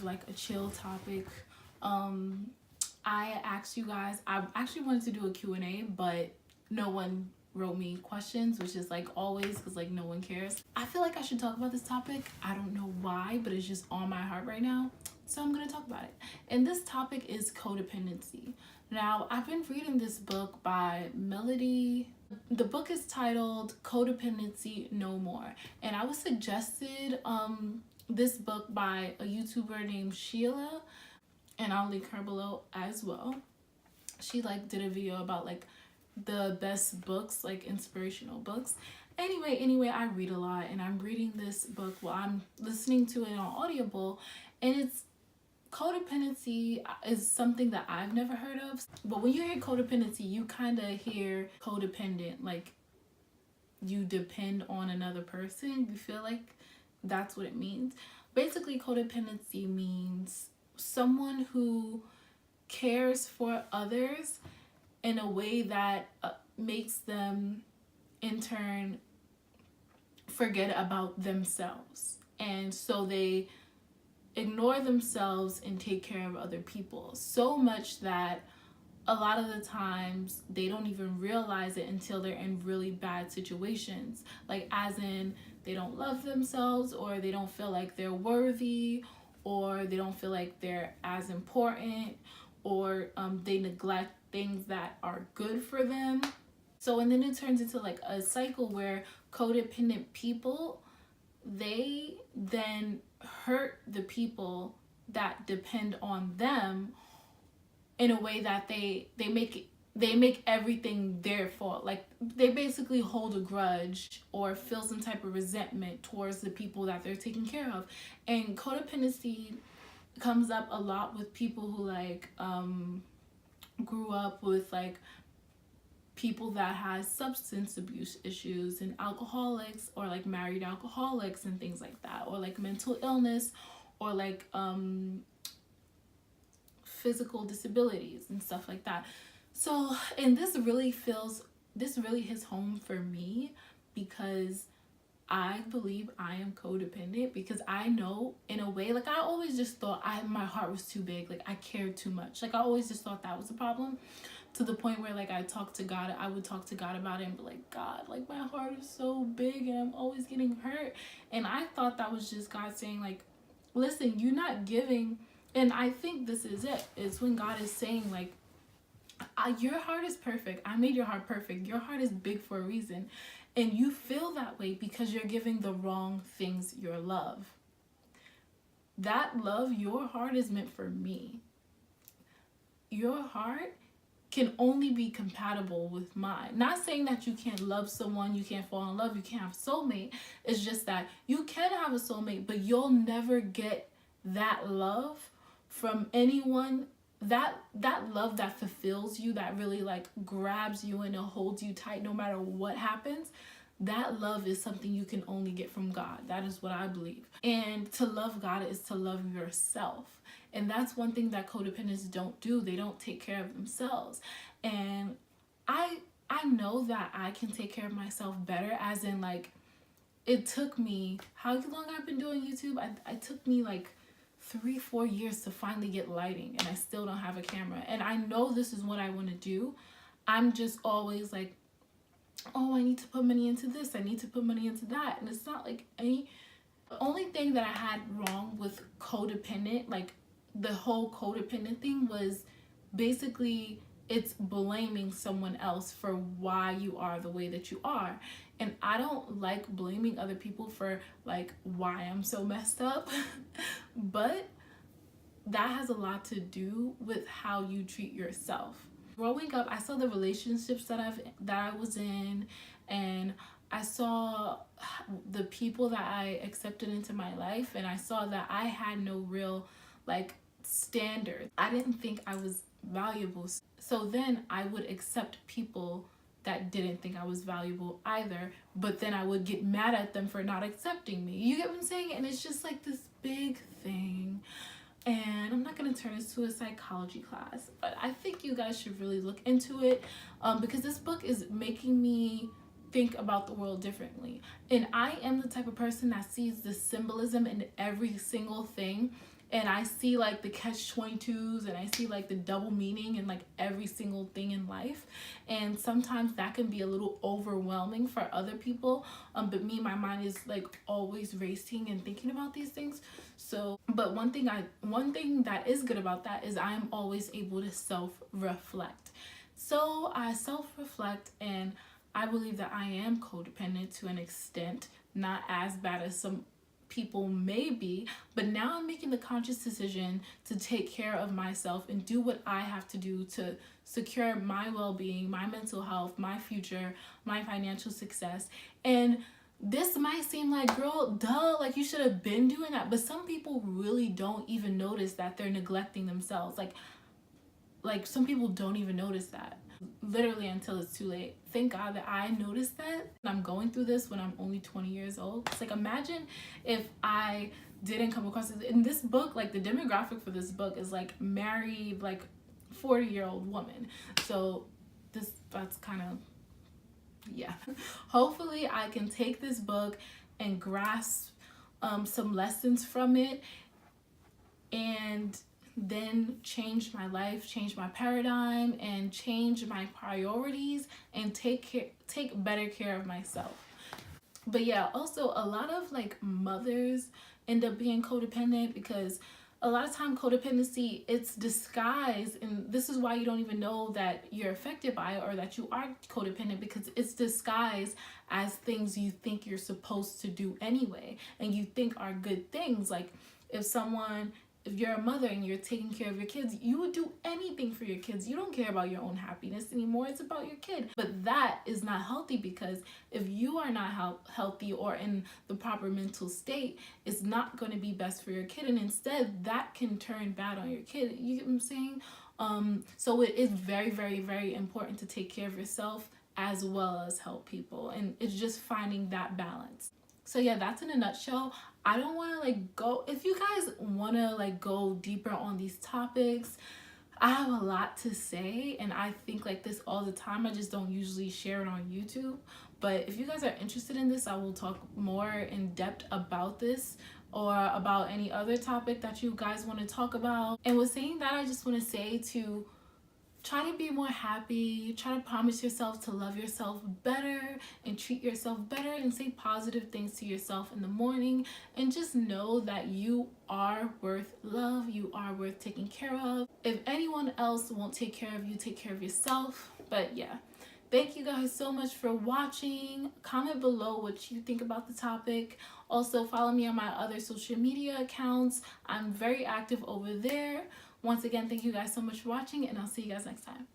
like a chill topic. I asked you guys, I actually wanted to do a Q&A, but no one wrote me questions, which is like always, because like no one cares. I feel like I should talk about this topic. I don't know why, but it's just on my heart right now, so I'm gonna talk about it. And this topic is codependency. Now, I've been reading this book by Melody. The book is titled Codependency No More, and I was suggested this book by a YouTuber named Sheila, and I'll link her below as well. She like did a video about like the best books, like inspirational books. Anyway, I read a lot, and I'm reading this book while I'm listening to it on Audible, and it's codependency is something that I've never heard of. But when you hear codependency, you kind of hear codependent, like you depend on another person. You feel like that's what it means. Basically, codependency means someone who cares for others in a way that makes them in turn forget about themselves, and so they ignore themselves and take care of other people so much that a lot of the times they don't even realize it until they're in really bad situations, like as in they don't love themselves, or they don't feel like they're worthy, or they don't feel like they're as important, or they neglect things that are good for them. So, and then it turns into like a cycle where codependent people, they then hurt the people that depend on them in a way that they make everything their fault. Like they basically hold a grudge or feel some type of resentment towards the people that they're taking care of. And codependency comes up a lot with people who like grew up with like people that has substance abuse issues, and alcoholics, or like married alcoholics and things like that, or like mental illness, or like physical disabilities and stuff like that. So, and this really hits home for me, because I believe I am codependent, because I know in a way, like I always just thought my heart was too big, like I cared too much. Like I always just thought that was a problem, to the point where like I would talk to God about it and be like, God, like my heart is so big and I'm always getting hurt. And I thought that was just God saying like, listen, you're not giving. And I think this is it. It's when God is saying like, your heart is perfect. I made your heart perfect. Your heart is big for a reason. And you feel that way because you're giving the wrong things your love. That love, your heart is meant for me. Your heart can only be compatible with mine. Not saying that you can't love someone, you can't fall in love, you can't have a soulmate. It's just that you can have a soulmate, but you'll never get that love from anyone. That love that fulfills you, that really like grabs you and it holds you tight no matter what happens. That love is something you can only get from God. That is what I believe. And to love God is to love yourself. And that's one thing that codependents don't do. They don't take care of themselves. And I know that I can take care of myself better, as in like it took me, how long I've been doing YouTube? It took me like 3-4 years to finally get lighting, and I still don't have a camera. And I know this is what I want to do. I'm just always like, oh, I need to put money into this, I need to put money into that. And it's not like the only thing that I had wrong with codependent, like the whole codependent thing, was basically it's blaming someone else for why you are the way that you are. And I don't like blaming other people for like why I'm so messed up. But that has a lot to do with how you treat yourself. Growing up, I saw the relationships that I was in, and I saw the people that I accepted into my life, and I saw that I had no real like standard. I didn't think I was valuable. So then I would accept people that didn't think I was valuable either, but then I would get mad at them for not accepting me. You get what I'm saying? And it's just like this big thing. And I'm not going to turn this to a psychology class, but I think you guys should really look into it, because this book is making me think about the world differently. And I am the type of person that sees the symbolism in every single thing, and I see like the catch-22s, and I see like the double meaning in like every single thing in life. And sometimes that can be a little overwhelming for other people. But me, my mind is like always racing and thinking about these things. So, but one thing that is good about that is I'm always able to self-reflect. So I self-reflect, and I believe that I am codependent to an extent, not as bad as some people may be, but now I'm making the conscious decision to take care of myself and do what I have to do to secure my well-being, my mental health, my future, my financial success. And this might seem like, girl, duh, like you should have been doing that, but some people really don't even notice that they're neglecting themselves. Like some people don't even notice that, literally, until it's too late. Thank God that I noticed that. I'm going through this when I'm only 20 years old. It's like, imagine if I didn't come across it. In this book, like the demographic for this book is like married, like 40-year-old woman. So that's kind of, yeah. Hopefully I can take this book and grasp some lessons from it, and then change my life, change my paradigm, and change my priorities, and take better care of myself. But yeah, also a lot of like mothers end up being codependent because a lot of time codependency, it's disguised, and this is why you don't even know that you're affected by it or that you are codependent, because it's disguised as things you think you're supposed to do anyway, and you think are good things. Like if you're a mother and you're taking care of your kids, you would do anything for your kids. You don't care about your own happiness anymore. It's about your kid. But that is not healthy, because if you are not healthy or in the proper mental state, it's not going to be best for your kid. And instead, that can turn bad on your kid. You get what I'm saying? So it is very, very, very important to take care of yourself as well as help people. And it's just finding that balance. So yeah, that's in a nutshell. I don't want to like go, if you guys want to like go deeper on these topics, I have a lot to say, and I think like this all the time. I just don't usually share it on YouTube. But if you guys are interested in this, I will talk more in depth about this, or about any other topic that you guys want to talk about. And with saying that, I just want to say to try to be more happy, try to promise yourself to love yourself better and treat yourself better, and say positive things to yourself in the morning, and just know that you are worth love, you are worth taking care of. If anyone else won't take care of you, take care of yourself. But yeah, thank you guys so much for watching. Comment below what you think about the topic. Also follow me on my other social media accounts. I'm very active over there. Once again, thank you guys so much for watching, and I'll see you guys next time.